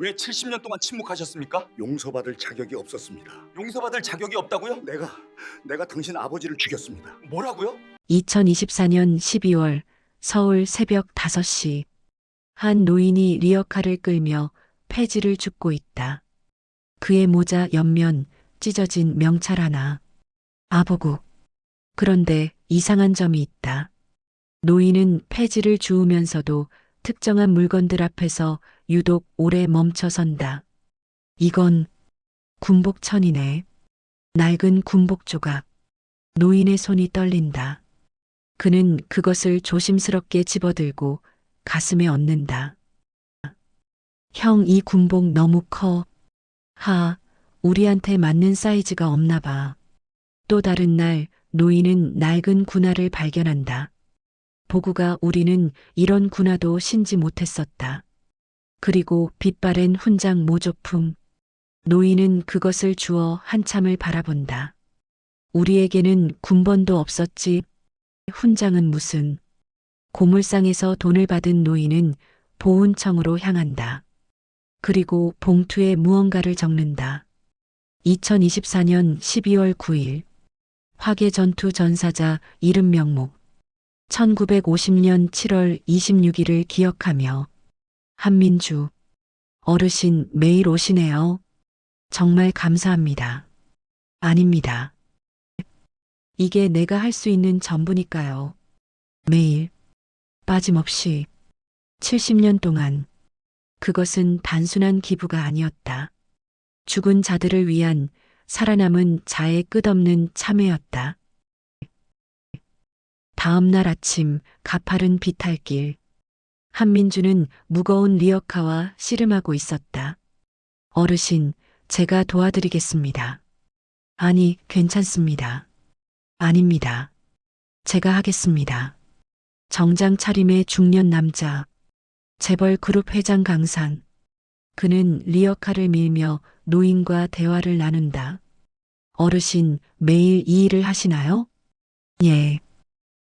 왜 70년 동안 침묵하셨습니까? 용서받을 자격이 없었습니다. 용서받을 자격이 없다고요? 내가 당신 아버지를 죽였습니다. 뭐라고요? 2024년 12월 서울 새벽 5시 한 노인이 리어카를 끌며 폐지를 줍고 있다. 그의 모자 옆면 찢어진 명찰 하나. 아보국. 그런데 이상한 점이 있다. 노인은 폐지를 주우면서도 특정한 물건들 앞에서 유독 오래 멈춰선다. 이건 군복천이네. 낡은 군복 조각. 노인의 손이 떨린다. 그는 그것을 조심스럽게 집어들고 가슴에 얹는다. 형, 이 군복 너무 커. 우리한테 맞는 사이즈가 없나 봐. 또 다른 날 노인은 낡은 군화를 발견한다. 보구가 우리는 이런 군화도 신지 못했었다. 그리고 빛바랜 훈장 모조품. 노인은 그것을 주워 한참을 바라본다. 우리에게는 군번도 없었지. 훈장은 무슨. 고물상에서 돈을 받은 노인은 보훈청으로 향한다. 그리고 봉투에 무언가를 적는다. 2024년 12월 9일 화계전투 전사자 이름 명목 1950년 7월 26일을 기억하며 한민주 어르신 매일 오시네요. 정말 감사합니다. 아닙니다. 이게 내가 할 수 있는 전부니까요. 매일 빠짐없이 70년 동안 그것은 단순한 기부가 아니었다. 죽은 자들을 위한 살아남은 자의 끝없는 참회였다. 다음 날 아침 가파른 비탈길. 한민주는 무거운 리어카와 씨름하고 있었다. 어르신, 제가 도와드리겠습니다. 아니, 괜찮습니다. 아닙니다. 제가 하겠습니다. 정장 차림의 중년 남자. 재벌 그룹 회장 강산. 그는 리어카를 밀며 노인과 대화를 나눈다. 어르신, 매일 이 일을 하시나요? 예.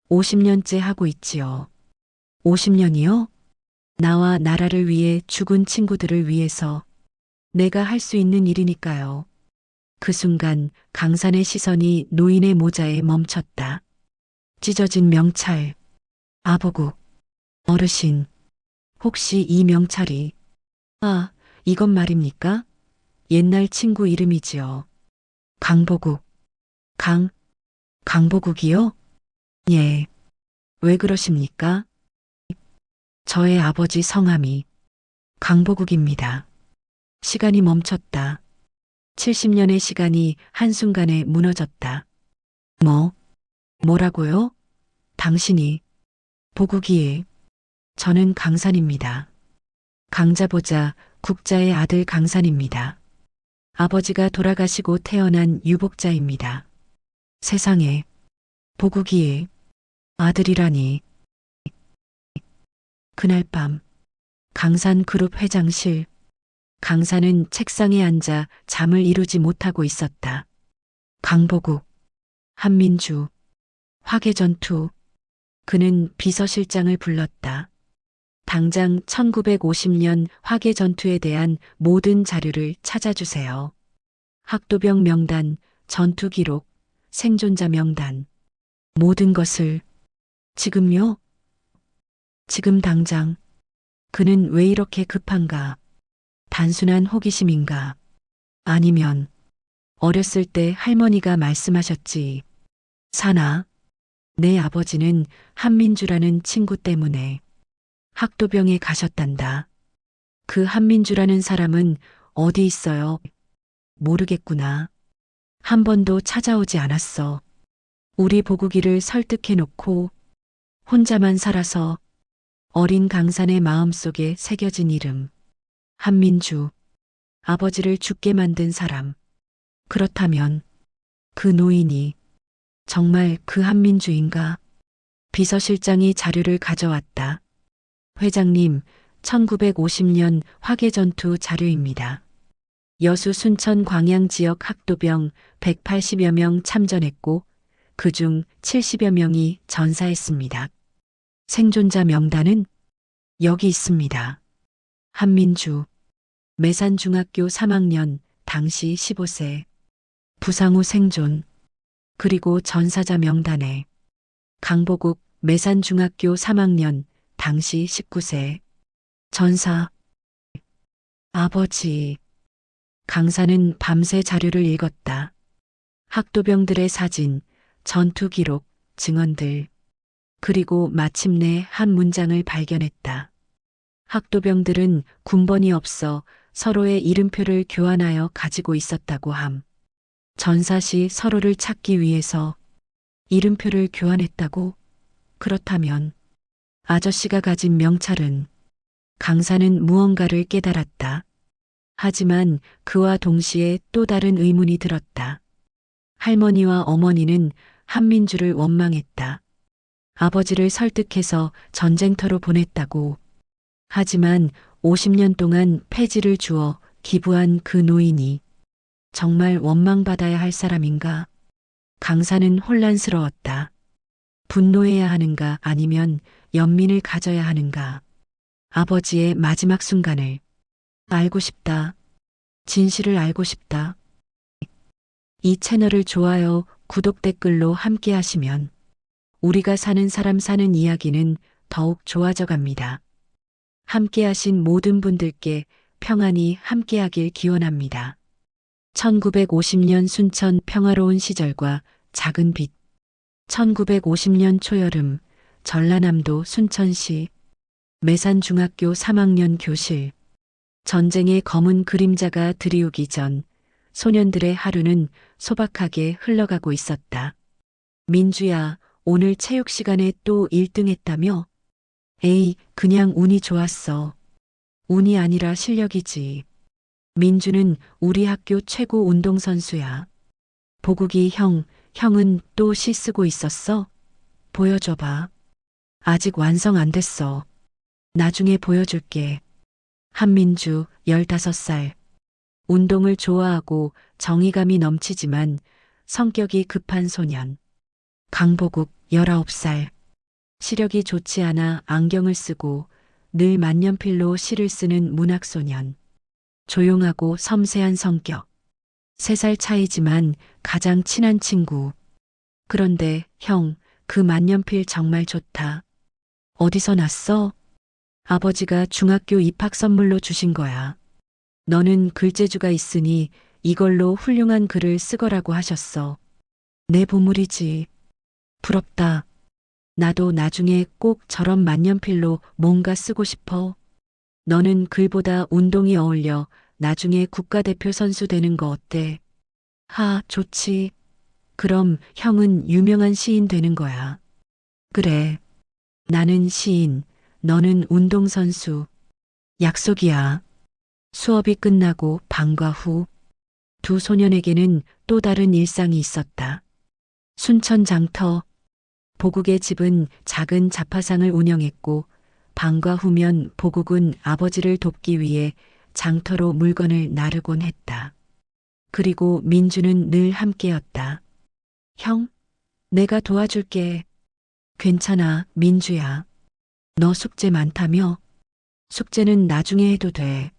50년째 하고 있지요. 50년이요? 나와 나라를 위해 죽은 친구들을 위해서 내가 할 수 있는 일이니까요. 그 순간 강산의 시선이 노인의 모자에 멈췄다. 찢어진 명찰. 아보국. 어르신. 혹시 이 명찰이. 이건 말입니까? 옛날 친구 이름이지요. 강보국. 강보국이요? 예. 왜 그러십니까? 저의 아버지 성함이 강보국입니다. 시간이 멈췄다. 70년의 시간이 한순간에 무너졌다. 뭐라고요? 당신이. 보국이. 저는 강산입니다. 강자보자 국자의 아들 강산입니다. 아버지가 돌아가시고 태어난 유복자입니다. 세상에. 보국이의 아들이라니. 그날 밤 강산 그룹 회장실. 강산은 책상에 앉아 잠을 이루지 못하고 있었다. 강보국, 한민주, 화계전투. 그는 비서실장을 불렀다. 당장 1950년 화계전투에 대한 모든 자료를 찾아주세요. 학도병 명단, 전투 기록, 생존자 명단. 모든 것을. 지금요? 지금 당장. 그는 왜 이렇게 급한가? 단순한 호기심인가? 아니면 어렸을 때 할머니가 말씀하셨지. 사나, 내 아버지는 한민주라는 친구 때문에 학도병에 가셨단다. 그 한민주라는 사람은 어디 있어요? 모르겠구나. 한 번도 찾아오지 않았어. 우리 보국이를 설득해놓고 혼자만 살아서. 어린 강산의 마음속에 새겨진 이름. 한민주. 아버지를 죽게 만든 사람. 그렇다면 그 노인이 정말 그 한민주인가? 비서실장이 자료를 가져왔다. 회장님, 1950년 화계전투 자료입니다. 여수 순천 광양 지역 학도병 180여 명 참전했고 그중 70여 명이 전사했습니다. 생존자 명단은 여기 있습니다. 한민주, 매산중학교 3학년, 당시 15세. 부상 후 생존. 그리고 전사자 명단에 강보국 매산중학교 3학년, 당시 19세. 전사. 아버지. 강사는 밤새 자료를 읽었다. 학도병들의 사진, 전투 기록, 증언들. 그리고 마침내 한 문장을 발견했다. 학도병들은 군번이 없어 서로의 이름표를 교환하여 가지고 있었다고 함. 전사시 서로를 찾기 위해서 이름표를 교환했다고? 그렇다면 아저씨가 가진 명찰은? 강사는 무언가를 깨달았다. 하지만 그와 동시에 또 다른 의문이 들었다. 할머니와 어머니는 한민주를 원망했다. 아버지를 설득해서 전쟁터로 보냈다고. 하지만 50년 동안 폐지를 주어 기부한 그 노인이 정말 원망받아야 할 사람인가? 강사는 혼란스러웠다. 분노해야 하는가 아니면 연민을 가져야 하는가? 아버지의 마지막 순간을 알고 싶다. 진실을 알고 싶다. 이 채널을 좋아요, 구독, 댓글로 함께 하시면 우리가 사는 사람 사는 이야기는 더욱 좋아져 갑니다. 함께 하신 모든 분들께 평안히 함께하길 기원합니다. 1950년 순천 평화로운 시절과 작은 빛. 1950년 초여름 전라남도 순천시 매산중학교 3학년 교실. 전쟁의 검은 그림자가 드리우기 전 소년들의 하루는 소박하게 흘러가고 있었다. 민주야, 오늘 체육 시간에 또 1등 했다며? 에이, 그냥 운이 좋았어. 운이 아니라 실력이지. 민주는 우리 학교 최고 운동선수야. 보국이 형은 또 시 쓰고 있었어? 보여줘봐. 아직 완성 안 됐어. 나중에 보여줄게. 한민주, 15살. 운동을 좋아하고 정의감이 넘치지만 성격이 급한 소년. 강보국, 19살. 시력이 좋지 않아 안경을 쓰고 늘 만년필로 시를 쓰는 문학소년. 조용하고 섬세한 성격. 3살 차이지만 가장 친한 친구. 그런데 형, 그 만년필 정말 좋다. 어디서 났어? 아버지가 중학교 입학 선물로 주신 거야. 너는 글재주가 있으니 이걸로 훌륭한 글을 쓰거라고 하셨어. 내 보물이지. 부럽다. 나도 나중에 꼭 저런 만년필로 뭔가 쓰고 싶어. 너는 글보다 운동이 어울려 나중에 국가대표 선수 되는 거 어때? 좋지. 그럼 형은 유명한 시인 되는 거야. 그래. 나는 시인, 너는 운동선수. 약속이야. 수업이 끝나고 방과 후 두 소년에게는 또 다른 일상이 있었다. 순천 장터. 보국의 집은 작은 자파상을 운영했고 방과 후면 보국은 아버지를 돕기 위해 장터로 물건을 나르곤 했다. 그리고 민주는 늘 함께였다. 형, 내가 도와줄게. 괜찮아, 민주야. 너 숙제 많다며? 숙제는 나중에 해도 돼.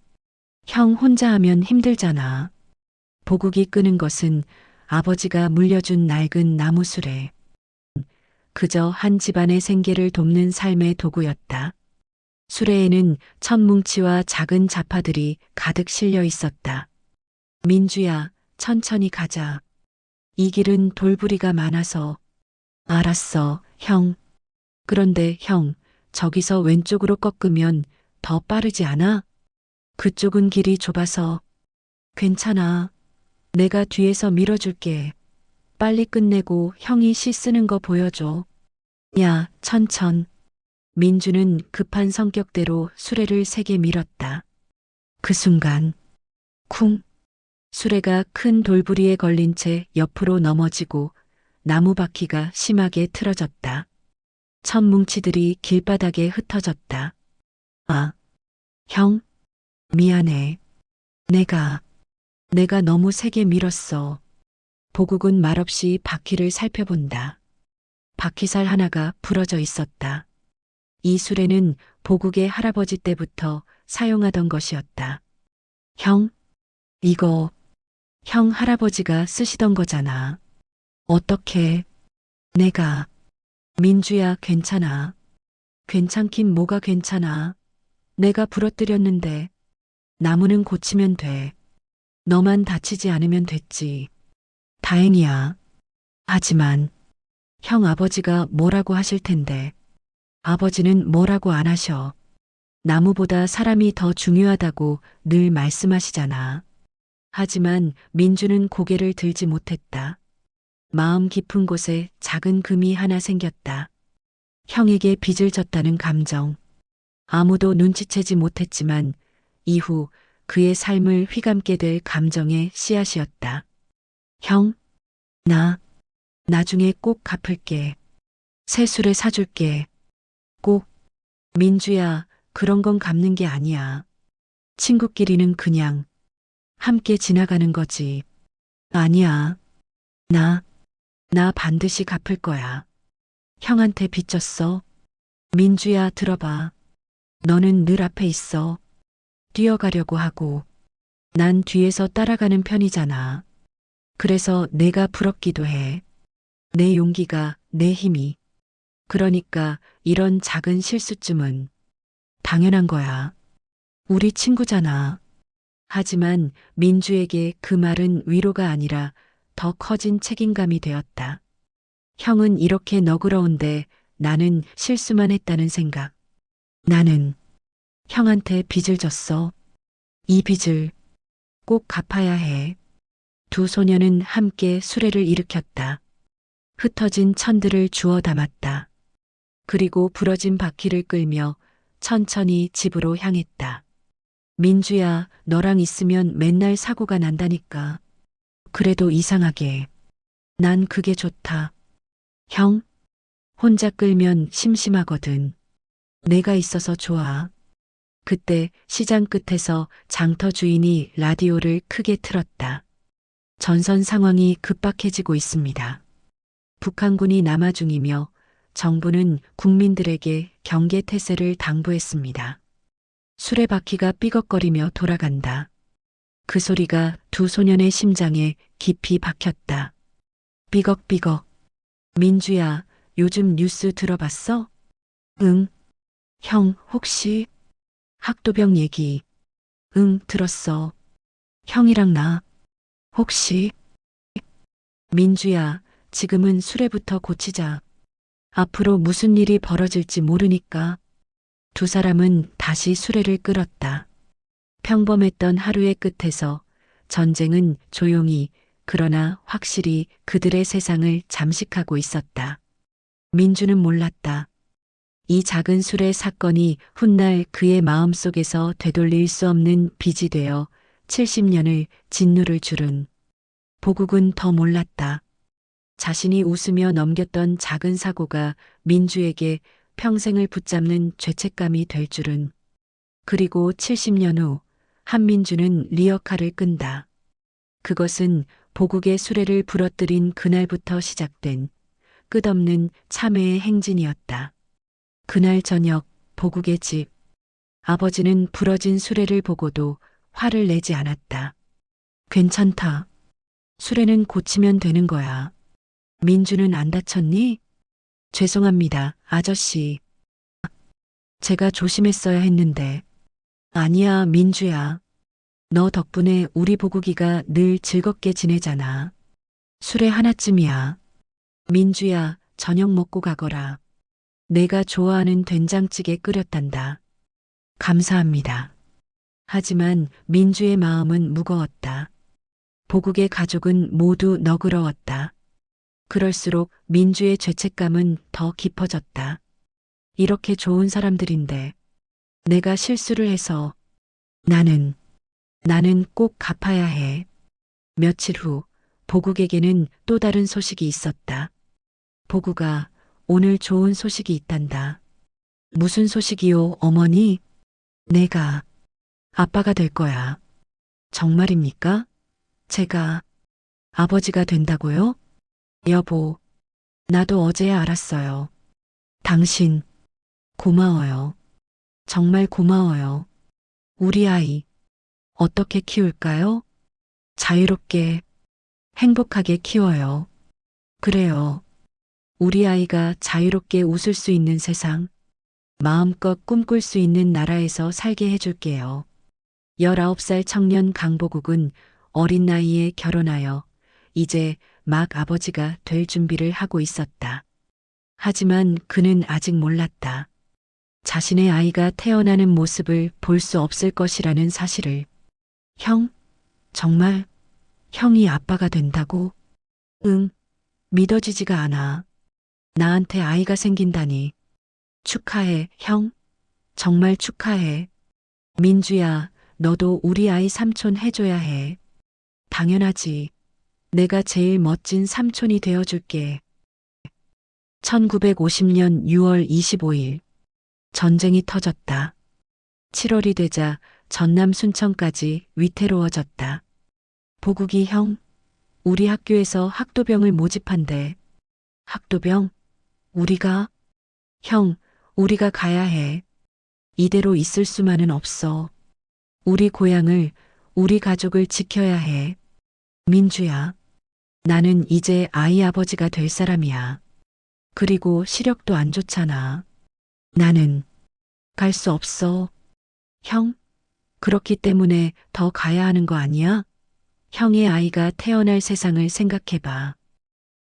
형 혼자 하면 힘들잖아. 보국이 끄는 것은 아버지가 물려준 낡은 나무 수레. 그저 한 집안의 생계를 돕는 삶의 도구였다. 수레에는 천뭉치와 작은 자파들이 가득 실려 있었다. 민주야, 천천히 가자. 이 길은 돌부리가 많아서. 알았어, 형. 그런데 형, 저기서 왼쪽으로 꺾으면 더 빠르지 않아? 그쪽은 길이 좁아서. 괜찮아. 내가 뒤에서 밀어줄게. 빨리 끝내고 형이 시 쓰는 거 보여줘. 야, 천천. 민주는 급한 성격대로 수레를 세게 밀었다. 그 순간, 쿵. 수레가 큰 돌부리에 걸린 채 옆으로 넘어지고 나무 바퀴가 심하게 틀어졌다. 천뭉치들이 길바닥에 흩어졌다. 형? 미안해. 내가 너무 세게 밀었어. 보국은 말없이 바퀴를 살펴본다. 바퀴살 하나가 부러져 있었다. 이 수레는 보국의 할아버지 때부터 사용하던 것이었다. 형, 이거 형 할아버지가 쓰시던 거잖아. 어떻게? 내가. 민주야, 괜찮아. 괜찮긴 뭐가 괜찮아. 내가 부러뜨렸는데 나무는 고치면 돼. 너만 다치지 않으면 됐지. 다행이야. 하지만 형 아버지가 뭐라고 하실 텐데. 아버지는 뭐라고 안 하셔. 나무보다 사람이 더 중요하다고 늘 말씀하시잖아. 하지만 민주는 고개를 들지 못했다. 마음 깊은 곳에 작은 금이 하나 생겼다. 형에게 빚을 졌다는 감정. 아무도 눈치채지 못했지만 이후 그의 삶을 휘감게 될 감정의 씨앗이었다. 형, 나 나중에 꼭 갚을게. 새술에 사줄게. 꼭. 민주야, 그런 건 갚는 게 아니야. 친구끼리는 그냥 함께 지나가는 거지. 아니야. 나 반드시 갚을 거야. 형한테 빚졌어. 민주야, 들어봐. 너는 늘 앞에 있어. 뛰어가려고 하고. 난 뒤에서 따라가는 편이잖아. 그래서 내가 부럽기도 해. 내 용기가, 내 힘이. 그러니까 이런 작은 실수쯤은 당연한 거야. 우리 친구잖아. 하지만 민주에게 그 말은 위로가 아니라 더 커진 책임감이 되었다. 형은 이렇게 너그러운데 나는 실수만 했다는 생각. 나는 형한테 빚을 졌어. 이 빚을 꼭 갚아야 해. 두 소녀는 함께 수레를 일으켰다. 흩어진 천들을 주워 담았다. 그리고 부러진 바퀴를 끌며 천천히 집으로 향했다. 민주야, 너랑 있으면 맨날 사고가 난다니까. 그래도 이상하게. 난 그게 좋다. 형, 혼자 끌면 심심하거든. 내가 있어서 좋아. 그때 시장 끝에서 장터 주인이 라디오를 크게 틀었다. 전선 상황이 급박해지고 있습니다. 북한군이 남하 중이며 정부는 국민들에게 경계 태세를 당부했습니다. 수레바퀴가 삐걱거리며 돌아간다. 그 소리가 두 소년의 심장에 깊이 박혔다. 삐걱삐걱. 민주야, 요즘 뉴스 들어봤어? 응. 형, 혹시? 학도병 얘기. 응, 들었어. 형이랑 나. 혹시? 민주야, 지금은 수레부터 고치자. 앞으로 무슨 일이 벌어질지 모르니까. 두 사람은 다시 수레를 끌었다. 평범했던 하루의 끝에서 전쟁은 조용히 그러나 확실히 그들의 세상을 잠식하고 있었다. 민주는 몰랐다. 이 작은 수레 사건이 훗날 그의 마음속에서 되돌릴 수 없는 빚이 되어 70년을 짓누를 줄은. 보국은 더 몰랐다. 자신이 웃으며 넘겼던 작은 사고가 민주에게 평생을 붙잡는 죄책감이 될 줄은. 그리고 70년 후 한민주는 리어카를 끈다. 그것은 보국의 수레를 부러뜨린 그날부터 시작된 끝없는 참회의 행진이었다. 그날 저녁 보국의 집. 아버지는 부러진 수레를 보고도 화를 내지 않았다. 괜찮다. 수레는 고치면 되는 거야. 민주는 안 다쳤니? 죄송합니다, 아저씨. 제가 조심했어야 했는데. 아니야, 민주야. 너 덕분에 우리 보국이가 늘 즐겁게 지내잖아. 수레 하나쯤이야. 민주야, 저녁 먹고 가거라. 내가 좋아하는 된장찌개 끓였단다. 감사합니다. 하지만 민주의 마음은 무거웠다. 보국의 가족은 모두 너그러웠다. 그럴수록 민주의 죄책감은 더 깊어졌다. 이렇게 좋은 사람들인데 내가 실수를 해서 나는 꼭 갚아야 해. 며칠 후 보국에게는 또 다른 소식이 있었다. 보국아, 오늘 좋은 소식이 있단다. 무슨 소식이요, 어머니? 내가 아빠가 될 거야. 정말입니까? 제가 아버지가 된다고요? 여보, 나도 어제야 알았어요. 당신, 고마워요. 정말 고마워요. 우리 아이, 어떻게 키울까요? 자유롭게, 행복하게 키워요. 그래요. 우리 아이가 자유롭게 웃을 수 있는 세상, 마음껏 꿈꿀 수 있는 나라에서 살게 해줄게요. 19살 청년 강보국은 어린 나이에 결혼하여 이제 막 아버지가 될 준비를 하고 있었다. 하지만 그는 아직 몰랐다. 자신의 아이가 태어나는 모습을 볼 수 없을 것이라는 사실을. 형? 정말? 형이 아빠가 된다고? 응, 믿어지지가 않아. 나한테 아이가 생긴다니. 축하해, 형. 정말 축하해. 민주야, 너도 우리 아이 삼촌 해줘야 해. 당연하지. 내가 제일 멋진 삼촌이 되어줄게. 1950년 6월 25일. 전쟁이 터졌다. 7월이 되자 전남 순천까지 위태로워졌다. 보국이 형, 우리 학교에서 학도병을 모집한대. 학도병? 우리가? 형, 우리가 가야 해. 이대로 있을 수만은 없어. 우리 고향을, 우리 가족을 지켜야 해. 민주야, 나는 이제 아이 아버지가 될 사람이야. 그리고 시력도 안 좋잖아. 나는 갈 수 없어. 형, 그렇기 때문에 더 가야 하는 거 아니야? 형의 아이가 태어날 세상을 생각해봐.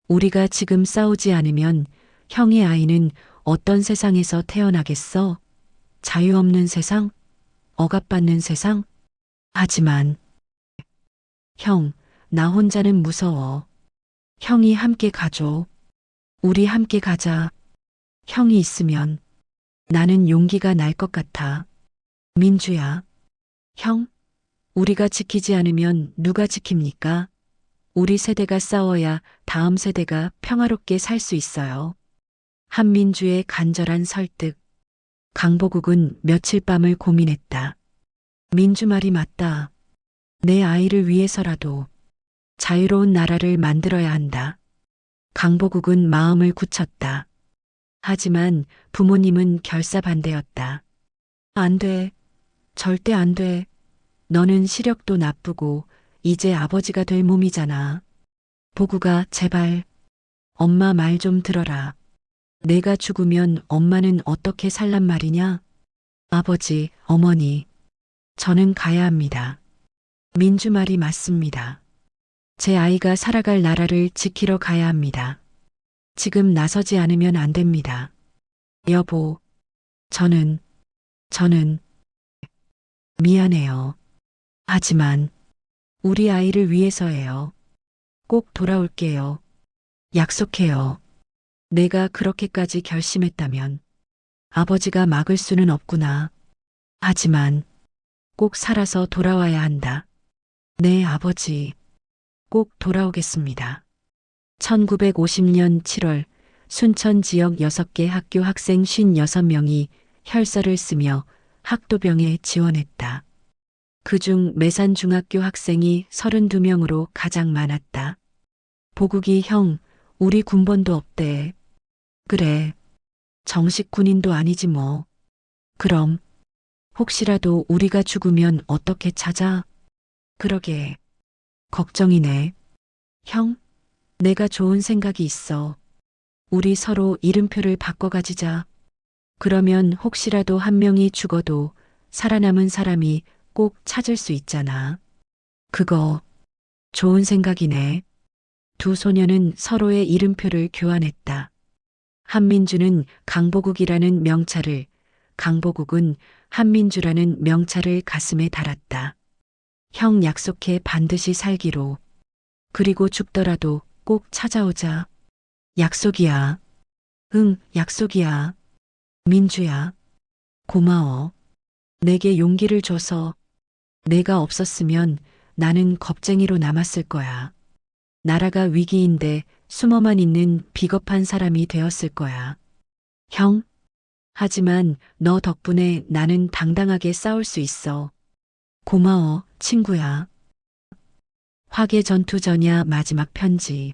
우리가 지금 싸우지 않으면 형의 아이는 어떤 세상에서 태어나겠어? 자유 없는 세상? 억압받는 세상? 하지만 형, 나 혼자는 무서워. 형이 함께 가줘. 우리 함께 가자. 형이 있으면 나는 용기가 날 것 같아. 민주야. 형, 우리가 지키지 않으면 누가 지킵니까? 우리 세대가 싸워야 다음 세대가 평화롭게 살 수 있어요. 한민주의 간절한 설득. 강보국은 며칠 밤을 고민했다. 민주 말이 맞다. 내 아이를 위해서라도 자유로운 나라를 만들어야 한다. 강보국은 마음을 굳혔다. 하지만 부모님은 결사반대였다. 안 돼. 절대 안 돼. 너는 시력도 나쁘고 이제 아버지가 될 몸이잖아. 보국아, 제발. 엄마 말 좀 들어라. 내가 죽으면 엄마는 어떻게 살란 말이냐? 아버지, 어머니. 저는 가야 합니다. 민주 말이 맞습니다. 제 아이가 살아갈 나라를 지키러 가야 합니다. 지금 나서지 않으면 안 됩니다. 여보, 저는 미안해요. 하지만 우리 아이를 위해서예요. 꼭 돌아올게요. 약속해요. 내가 그렇게까지 결심했다면 아버지가 막을 수는 없구나. 하지만 꼭 살아서 돌아와야 한다. 네, 아버지. 꼭 돌아오겠습니다. 1950년 7월 순천 지역 6개 학교 학생 56명이 혈서를 쓰며 학도병에 지원했다. 그중 매산중학교 학생이 32명으로 가장 많았다. 보국이 형, 우리 군번도 없대. 그래. 정식 군인도 아니지 뭐. 그럼 혹시라도 우리가 죽으면 어떻게 찾아? 그러게. 걱정이네. 형, 내가 좋은 생각이 있어. 우리 서로 이름표를 바꿔 가지자. 그러면 혹시라도 한 명이 죽어도 살아남은 사람이 꼭 찾을 수 있잖아. 그거 좋은 생각이네. 두 소녀는 서로의 이름표를 교환했다. 한민주는 강보국이라는 명찰을, 강보국은 한민주라는 명찰을 가슴에 달았다. 형 약속해 반드시 살기로. 그리고 죽더라도 꼭 찾아오자. 약속이야. 응, 약속이야. 민주야. 고마워. 내게 용기를 줘서. 내가 없었으면 나는 겁쟁이로 남았을 거야. 나라가 위기인데 숨어만 있는 비겁한 사람이 되었을 거야. 형? 하지만 너 덕분에 나는 당당하게 싸울 수 있어. 고마워, 친구야. 화계 전투 전야 마지막 편지.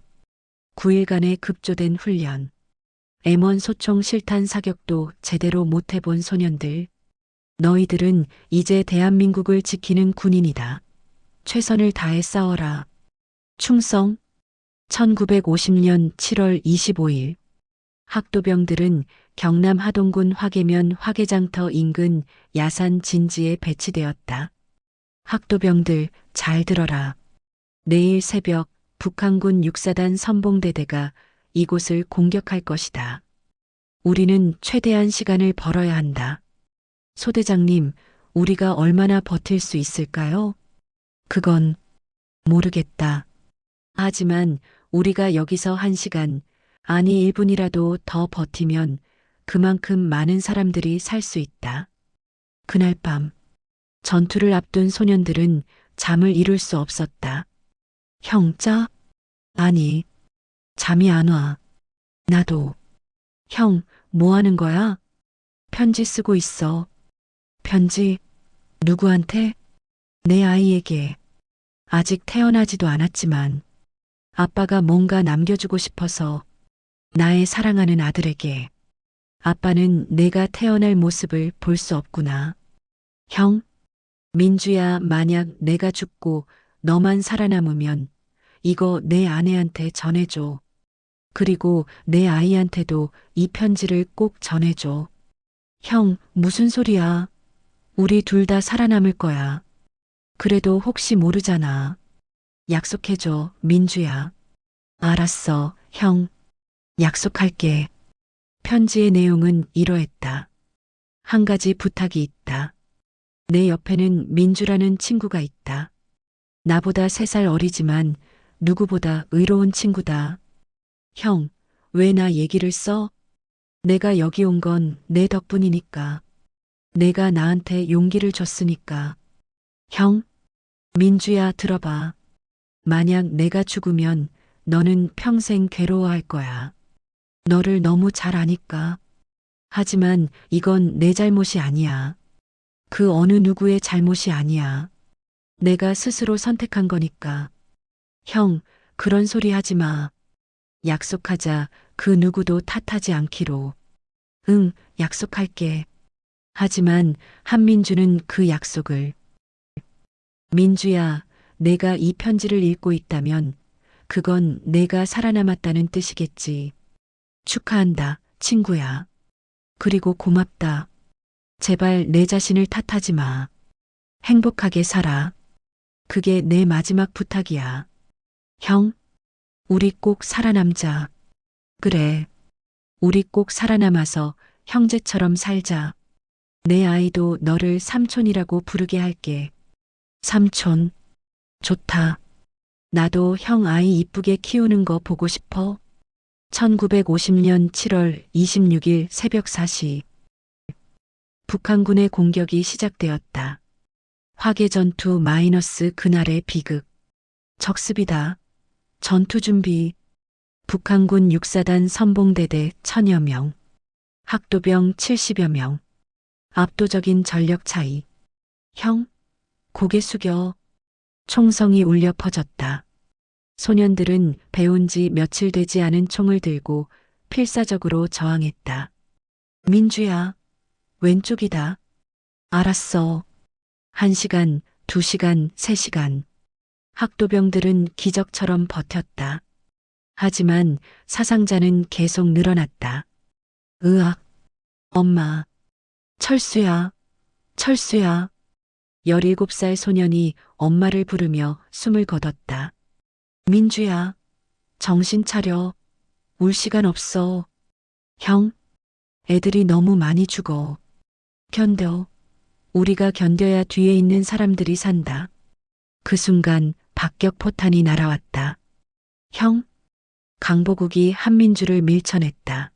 9일간의 급조된 훈련. M1 소총 실탄 사격도 제대로 못 해본 소년들. 너희들은 이제 대한민국을 지키는 군인이다. 최선을 다해 싸워라. 충성. 1950년 7월 25일. 학도병들은 경남 하동군 화계면 화계장터 인근 야산 진지에 배치되었다. 학도병들 잘 들어라. 내일 새벽 북한군 육사단 선봉대대가 이곳을 공격할 것이다. 우리는 최대한 시간을 벌어야 한다. 소대장님, 우리가 얼마나 버틸 수 있을까요? 그건 모르겠다. 하지만 우리가 여기서 1시간, 아니 1분이라도 더 버티면 그만큼 많은 사람들이 살 수 있다. 그날 밤, 전투를 앞둔 소년들은 잠을 이룰 수 없었다. 형, 짜? 아니, 잠이 안 와. 나도. 형, 뭐 하는 거야? 편지 쓰고 있어. 편지? 누구한테? 내 아이에게. 아직 태어나지도 않았지만 아빠가 뭔가 남겨주고 싶어서 나의 사랑하는 아들에게. 아빠는 내가 태어날 모습을 볼 수 없구나. 형, 민주야, 만약 내가 죽고 너만 살아남으면 이거 내 아내한테 전해줘. 그리고 내 아이한테도 이 편지를 꼭 전해줘. 형, 무슨 소리야? 우리 둘 다 살아남을 거야. 그래도 혹시 모르잖아. 약속해줘, 민주야. 알았어, 형. 약속할게. 편지의 내용은 이러했다. 한 가지 부탁이 있다. 내 옆에는 민주라는 친구가 있다. 나보다 3살 어리지만 누구보다 의로운 친구다. 형, 왜 나 얘기를 써? 내가 여기 온 건 내 덕분이니까. 내가 나한테 용기를 줬으니까. 형, 민주야, 들어봐. 만약 내가 죽으면 너는 평생 괴로워할 거야. 너를 너무 잘 아니까. 하지만 이건 내 잘못이 아니야. 그 어느 누구의 잘못이 아니야. 내가 스스로 선택한 거니까. 형, 그런 소리 하지 마. 약속하자. 그 누구도 탓하지 않기로. 응, 약속할게. 하지만 한민주는 그 약속을. 민주야, 내가 이 편지를 읽고 있다면 그건 내가 살아남았다는 뜻이겠지. 축하한다, 친구야. 그리고 고맙다. 제발 내 자신을 탓하지 마. 행복하게 살아. 그게 내 마지막 부탁이야. 형, 우리 꼭 살아남자. 그래. 우리 꼭 살아남아서 형제처럼 살자. 내 아이도 너를 삼촌이라고 부르게 할게. 삼촌. 좋다. 나도 형 아이 이쁘게 키우는 거 보고 싶어. 1950년 7월 26일 새벽 4시. 북한군의 공격이 시작되었다. 화계전투 마이너스 그날의 비극. 적습이다. 전투 준비. 북한군 육사단 선봉대대 1000여 명. 학도병 70여 명. 압도적인 전력 차이. 형, 고개 숙여. 총성이 울려 퍼졌다. 소년들은 배운 지 며칠 되지 않은 총을 들고 필사적으로 저항했다. 민주야, 왼쪽이다. 알았어. 1시간, 2시간, 3시간. 학도병들은 기적처럼 버텼다. 하지만 사상자는 계속 늘어났다. 으악. 엄마. 철수야. 철수야. 17살 소년이 엄마를 부르며 숨을 거뒀다. 민주야. 정신 차려. 울 시간 없어. 형. 애들이 너무 많이 죽어. 견뎌. 우리가 견뎌야 뒤에 있는 사람들이 산다. 그 순간 박격 포탄이 날아왔다. 형. 강보국이 한민주를 밀쳐냈다.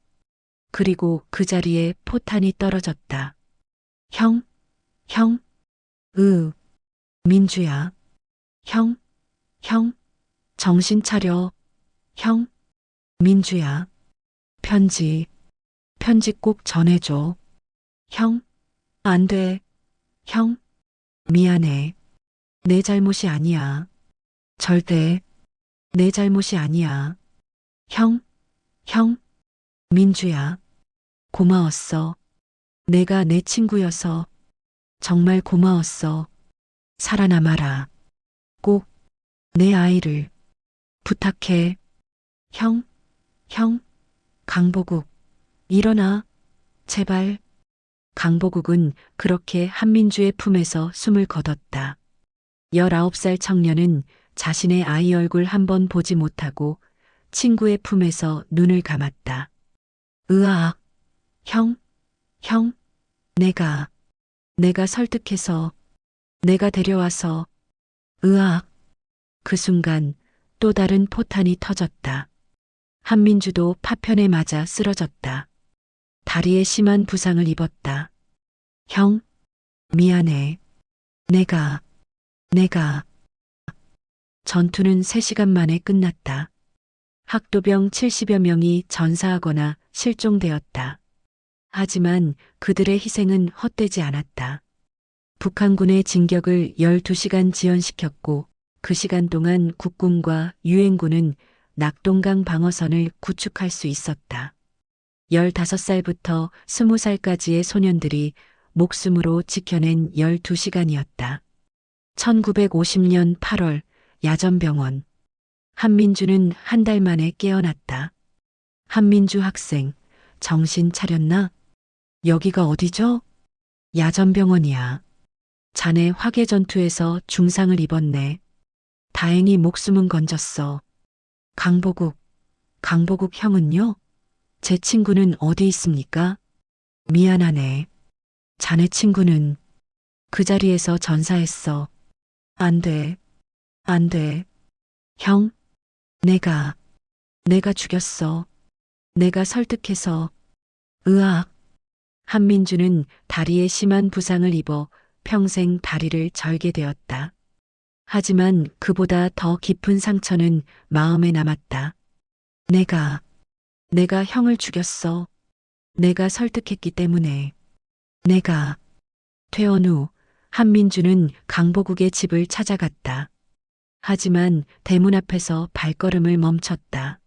그리고 그 자리에 포탄이 떨어졌다. 형. 형. 민주야. 형. 형. 정신 차려. 형. 민주야. 편지. 편지 꼭 전해줘. 형. 안 돼. 형. 미안해. 내 잘못이 아니야. 절대. 내 잘못이 아니야. 형. 형. 민주야. 고마웠어. 내가 내 친구여서. 정말 고마웠어. 살아남아라. 꼭 내 아이를 부탁해. 형, 강보국, 일어나. 제발. 강보국은 그렇게 한민주의 품에서 숨을 거뒀다. 19살 청년은 자신의 아이 얼굴 한 번 보지 못하고 친구의 품에서 눈을 감았다. 으악, 형, 내가 설득해서, 내가 데려와서, 으악. 그 순간 또 다른 포탄이 터졌다. 한민주도 파편에 맞아 쓰러졌다. 다리에 심한 부상을 입었다. 형, 미안해. 내가. 전투는 3시간 만에 끝났다. 학도병 70여 명이 전사하거나 실종되었다. 하지만 그들의 희생은 헛되지 않았다. 북한군의 진격을 12시간 지연시켰고 그 시간 동안 국군과 유엔군은 낙동강 방어선을 구축할 수 있었다. 15살부터 20살까지의 소년들이 목숨으로 지켜낸 12시간이었다. 1950년 8월 야전병원. 한민주는 한 달 만에 깨어났다. 한민주 학생, 정신 차렸나? 여기가 어디죠? 야전병원이야. 자네 화계 전투에서 중상을 입었네. 다행히 목숨은 건졌어. 강보국 형은요? 제 친구는 어디 있습니까? 미안하네. 자네 친구는 그 자리에서 전사했어. 안 돼. 형, 내가 죽였어. 내가 설득해서. 으악. 한민주는 다리에 심한 부상을 입어 평생 다리를 절게 되었다. 하지만 그보다 더 깊은 상처는 마음에 남았다. 내가 형을 죽였어. 내가 설득했기 때문에. 퇴원 후 한민주는 강보국의 집을 찾아갔다. 하지만 대문 앞에서 발걸음을 멈췄다.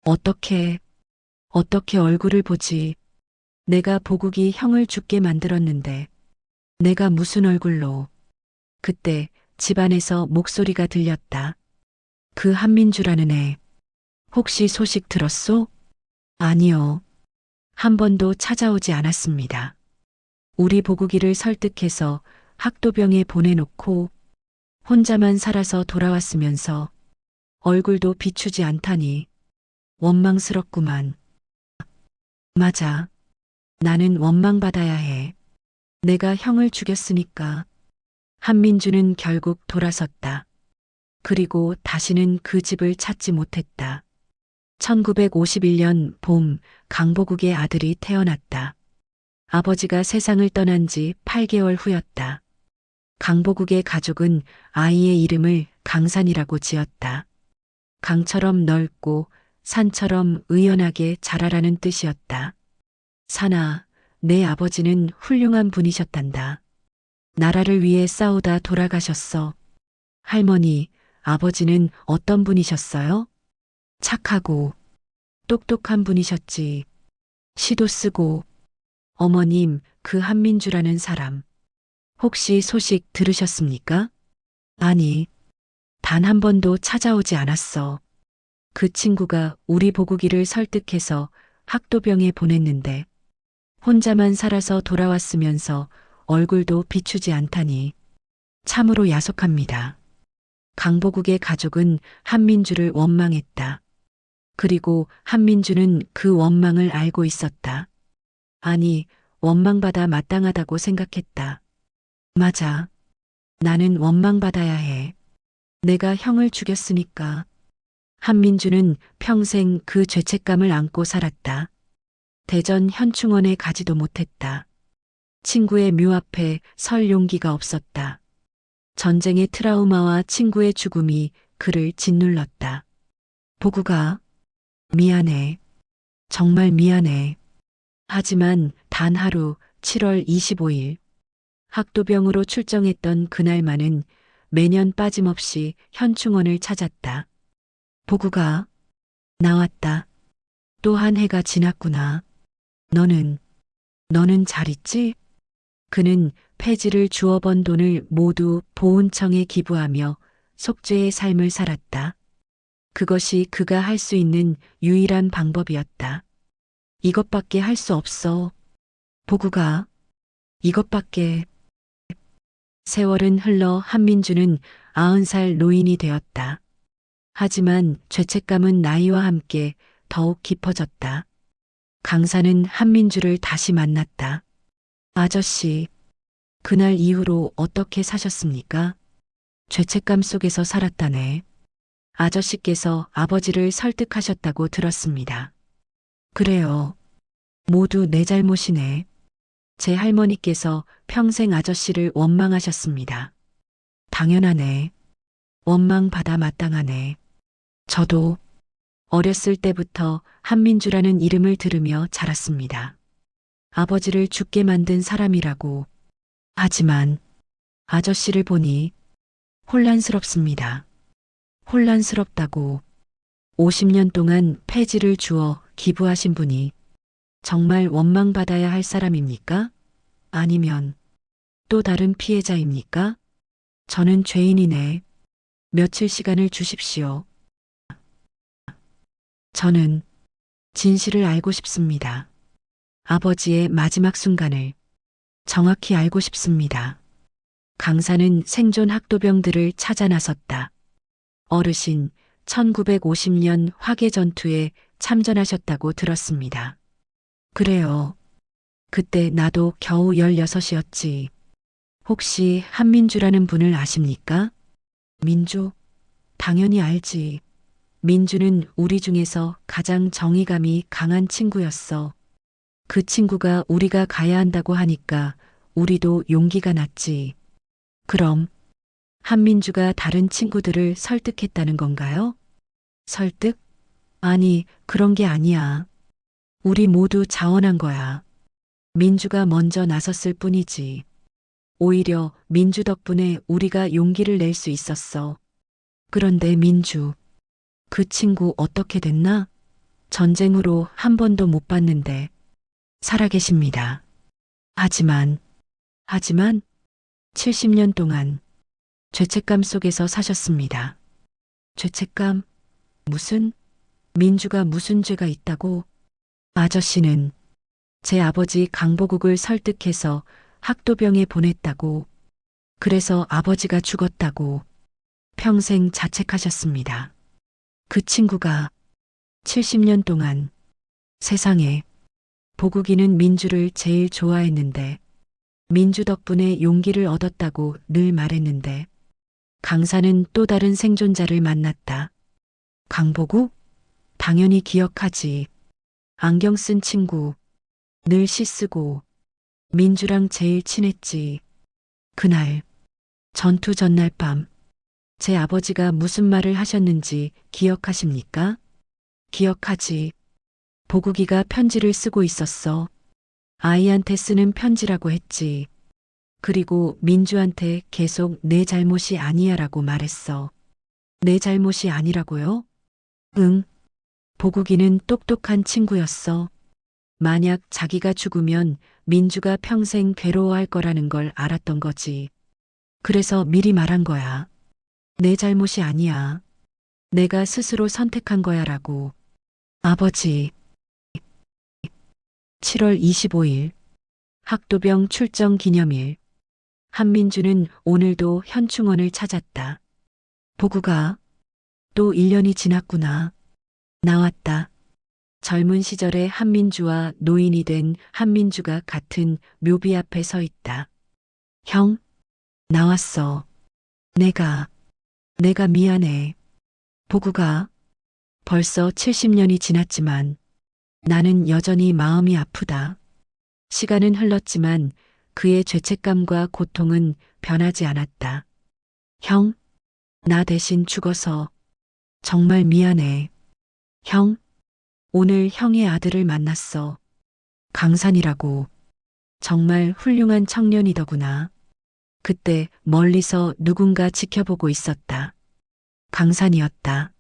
어떻게 얼굴을 보지? 내가 보국이 형을 죽게 만들었는데 내가 무슨 얼굴로? 그때 집안에서 목소리가 들렸다. 그 한민주라는 애. 혹시 소식 들었소? 아니요. 한 번도 찾아오지 않았습니다. 우리 보국이를 설득해서 학도병에 보내놓고 혼자만 살아서 돌아왔으면서 얼굴도 비추지 않다니 원망스럽구만. 맞아. 나는 원망받아야 해. 내가 형을 죽였으니까. 한민주는 결국 돌아섰다. 그리고 다시는 그 집을 찾지 못했다. 1951년 봄 강보국의 아들이 태어났다. 아버지가 세상을 떠난 지 8개월 후였다. 강보국의 가족은 아이의 이름을 강산이라고 지었다. 강처럼 넓고 산처럼 의연하게 자라라는 뜻이었다. 산아, 내 아버지는 훌륭한 분이셨단다. 나라를 위해 싸우다 돌아가셨어. 할머니, 아버지는 어떤 분이셨어요? 착하고 똑똑한 분이셨지. 시도 쓰고. 어머님, 그 한민주라는 사람. 혹시 소식 들으셨습니까? 아니, 단 한 번도 찾아오지 않았어. 그 친구가 우리 보국이를 설득해서 학도병에 보냈는데 혼자만 살아서 돌아왔으면서 얼굴도 비추지 않다니 참으로 야속합니다. 강보국의 가족은 한민주를 원망했다. 그리고 한민주는 그 원망을 알고 있었다. 아니, 원망받아 마땅하다고 생각했다. 맞아. 나는 원망받아야 해. 내가 형을 죽였으니까. 한민주는 평생 그 죄책감을 안고 살았다. 대전 현충원에 가지도 못했다. 친구의 묘 앞에 설 용기가 없었다. 전쟁의 트라우마와 친구의 죽음이 그를 짓눌렀다. 보구가, 미안해. 정말 미안해. 하지만 단 하루 7월 25일 학도병으로 출정했던 그날만은 매년 빠짐없이 현충원을 찾았다. 보구가, 나왔다. 또 한 해가 지났구나. 너는 잘 있지? 그는 폐지를 주워 번 돈을 모두 보훈청에 기부하며 속죄의 삶을 살았다. 그것이 그가 할 수 있는 유일한 방법이었다. 이것밖에 할 수 없어. 보구가. 이것밖에. 세월은 흘러 한민주는 90살 노인이 되었다. 하지만 죄책감은 나이와 함께 더욱 깊어졌다. 강사는 한민주를 다시 만났다. 아저씨, 그날 이후로 어떻게 사셨습니까? 죄책감 속에서 살았다네. 아저씨께서 아버지를 설득하셨다고 들었습니다. 그래요. 모두 내 잘못이네. 제 할머니께서 평생 아저씨를 원망하셨습니다. 당연하네. 원망받아 마땅하네. 저도 어렸을 때부터 한민주라는 이름을 들으며 자랐습니다. 아버지를 죽게 만든 사람이라고. 하지만 아저씨를 보니 혼란스럽습니다. 혼란스럽다고. 50년 동안 폐지를 주어 기부하신 분이 정말 원망받아야 할 사람입니까? 아니면 또 다른 피해자입니까? 저는 죄인이네. 며칠 시간을 주십시오. 저는 진실을 알고 싶습니다. 아버지의 마지막 순간을 정확히 알고 싶습니다. 강사는 생존 학도병들을 찾아 나섰다. 어르신, 1950년 화개전투에 참전하셨다고 들었습니다. 그래요. 그때 나도 겨우 16이었지. 혹시 한민주라는 분을 아십니까? 민주? 당연히 알지. 민주는 우리 중에서 가장 정의감이 강한 친구였어. 그 친구가 우리가 가야 한다고 하니까 우리도 용기가 났지. 그럼 한민주가 다른 친구들을 설득했다는 건가요? 설득? 아니, 그런 게 아니야. 우리 모두 자원한 거야. 민주가 먼저 나섰을 뿐이지. 오히려 민주 덕분에 우리가 용기를 낼 수 있었어. 그런데 민주, 그 친구 어떻게 됐나? 전쟁으로 한 번도 못 봤는데 살아계십니다. 하지만 70년 동안 죄책감 속에서 사셨습니다. 죄책감? 민주가 무슨 죄가 있다고? 아저씨는 제 아버지 강보국을 설득해서 학도병에 보냈다고. 그래서 아버지가 죽었다고 평생 자책하셨습니다. 그 친구가 70년 동안 세상에 보국이는 민주를 제일 좋아했는데 민주 덕분에 용기를 얻었다고 늘 말했는데 강사는 또 다른 생존자를 만났다. 강보국? 당연히 기억하지. 안경 쓴 친구. 늘 시 쓰고 민주랑 제일 친했지. 그날 전투 전날 밤 제 아버지가 무슨 말을 하셨는지 기억하십니까? 기억하지. 보국이가 편지를 쓰고 있었어. 아이한테 쓰는 편지라고 했지. 그리고 민주한테 계속 내 잘못이 아니야라고 말했어. 내 잘못이 아니라고요? 응. 보국이는 똑똑한 친구였어. 만약 자기가 죽으면 민주가 평생 괴로워할 거라는 걸 알았던 거지. 그래서 미리 말한 거야. 내 잘못이 아니야. 내가 스스로 선택한 거야라고. 아버지. 7월 25일 학도병 출정 기념일. 한민주는 오늘도 현충원을 찾았다. 보구가 또 1년이 지났구나. 나왔다. 젊은 시절의 한민주와 노인이 된 한민주가 같은 묘비 앞에 서 있다. 형, 나왔어. 내가 미안해. 보구가 벌써 70년이 지났지만 나는 여전히 마음이 아프다. 시간은 흘렀지만 그의 죄책감과 고통은 변하지 않았다. 형, 나 대신 죽어서 정말 미안해. 형, 오늘 형의 아들을 만났어. 강산이라고. 정말 훌륭한 청년이더구나. 그때 멀리서 누군가 지켜보고 있었다. 강산이었다.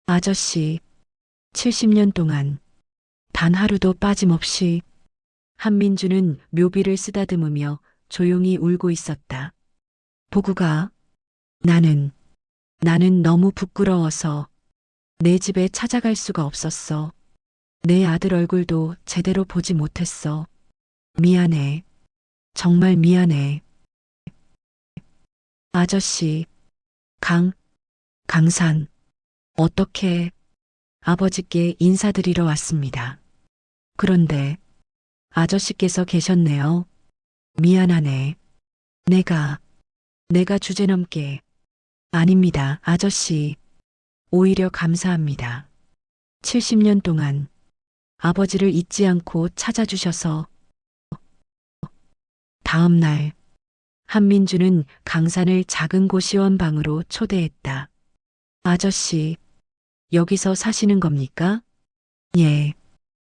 아저씨, 70년 동안 단 하루도 빠짐없이. 한민주는 묘비를 쓰다듬으며 조용히 울고 있었다. 보구가, 나는 너무 부끄러워서 내 집에 찾아갈 수가 없었어. 내 아들 얼굴도 제대로 보지 못했어. 미안해. 정말 미안해. 아저씨, 강산, 어떻게 아버지께 인사드리러 왔습니다. 그런데 아저씨께서 계셨네요. 미안하네. 내가 주제넘게. 아닙니다, 아저씨. 오히려 감사합니다. 70년 동안 아버지를 잊지 않고 찾아주셔서. 다음 날, 한민주는 강산을 작은 고시원방으로 초대했다. 아저씨, 여기서 사시는 겁니까? 예.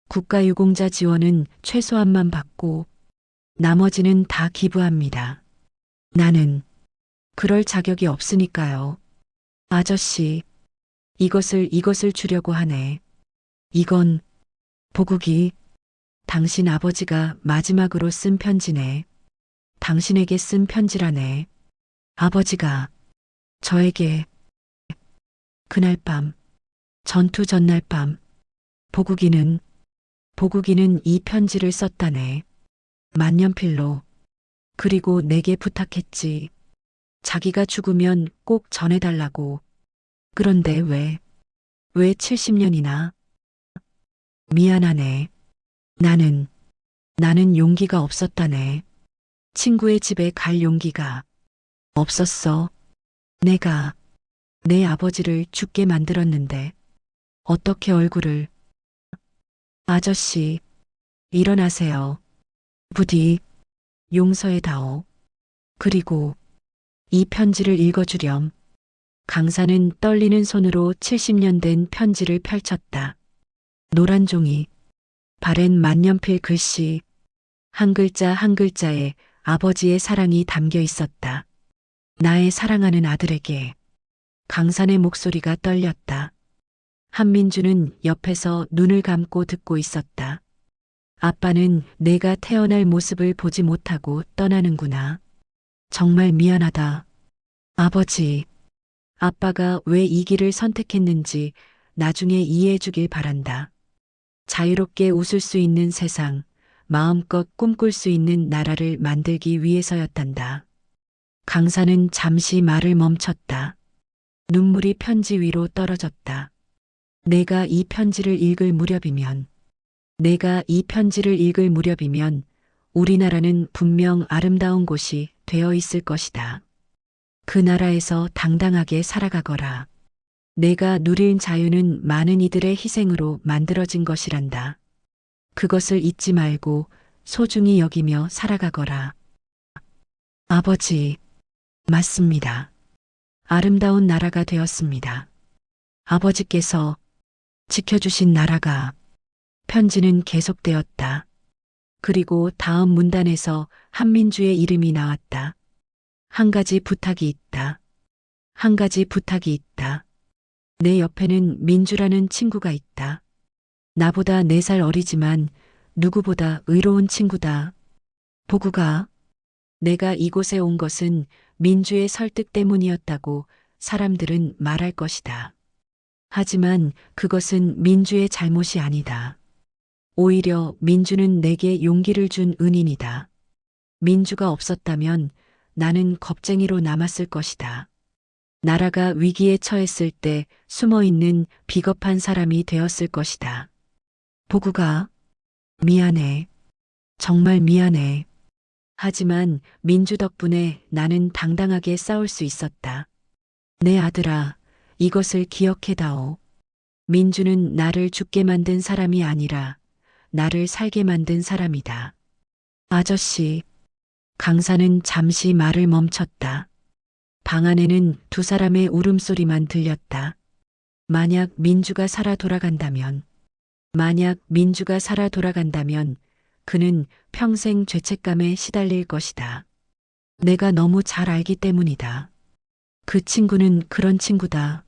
국가유공자 지원은 최소한만 받고 나머지는 다 기부합니다. 나는 그럴 자격이 없으니까요. 아저씨, 이것을 주려고 하네. 이건 보국이 당신 아버지가 마지막으로 쓴 편지네. 당신에게 쓴 편지라네. 아버지가 저에게. 그날 밤, 전투 전날 밤, 보국이는 이 편지를 썼다네. 만년필로. 그리고 내게 부탁했지. 자기가 죽으면 꼭 전해달라고. 그런데 왜 70년이나? 미안하네. 나는 용기가 없었다네. 친구의 집에 갈 용기가 없었어. 내가 내 아버지를 죽게 만들었는데 어떻게 얼굴을. 아저씨, 일어나세요. 부디 용서해다오. 그리고 이 편지를 읽어주렴. 강산은 떨리는 손으로 70년 된 편지를 펼쳤다. 노란 종이, 바랜 만년필 글씨, 한 글자 한 글자에 아버지의 사랑이 담겨 있었다. 나의 사랑하는 아들에게. 강산의 목소리가 떨렸다. 한민주는 옆에서 눈을 감고 듣고 있었다. 아빠는 내가 태어날 모습을 보지 못하고 떠나는구나. 정말 미안하다. 아버지, 아빠가 왜 이 길을 선택했는지 나중에 이해해 주길 바란다. 자유롭게 웃을 수 있는 세상, 마음껏 꿈꿀 수 있는 나라를 만들기 위해서였단다. 강산은 잠시 말을 멈췄다. 눈물이 편지 위로 떨어졌다. 내가 이 편지를 읽을 무렵이면 우리나라는 분명 아름다운 곳이 되어 있을 것이다. 그 나라에서 당당하게 살아가거라. 내가 누릴 자유는 많은 이들의 희생으로 만들어진 것이란다. 그것을 잊지 말고 소중히 여기며 살아가거라. 아버지, 맞습니다. 아름다운 나라가 되었습니다. 아버지께서 지켜주신 나라가. 편지는 계속되었다. 그리고 다음 문단에서 한민주의 이름이 나왔다. 한 가지 부탁이 있다. 한 가지 부탁이 있다. 내 옆에는 민주라는 친구가 있다. 나보다 4살 어리지만 누구보다 의로운 친구다. 보구가, 내가 이곳에 온 것은 민주의 설득 때문이었다고 사람들은 말할 것이다. 하지만 그것은 민주의 잘못이 아니다. 오히려 민주는 내게 용기를 준 은인이다. 민주가 없었다면 나는 겁쟁이로 남았을 것이다. 나라가 위기에 처했을 때 숨어있는 비겁한 사람이 되었을 것이다. 보구가, 미안해. 정말 미안해. 하지만 민주 덕분에 나는 당당하게 싸울 수 있었다. 내 아들아, 이것을 기억해다오. 민주는 나를 죽게 만든 사람이 아니라 나를 살게 만든 사람이다. 아저씨, 강산은 잠시 말을 멈췄다. 방 안에는 2 사람의 울음소리만 들렸다. 만약 민주가 살아 돌아간다면 그는 평생 죄책감에 시달릴 것이다. 내가 너무 잘 알기 때문이다. 그 친구는 그런 친구다.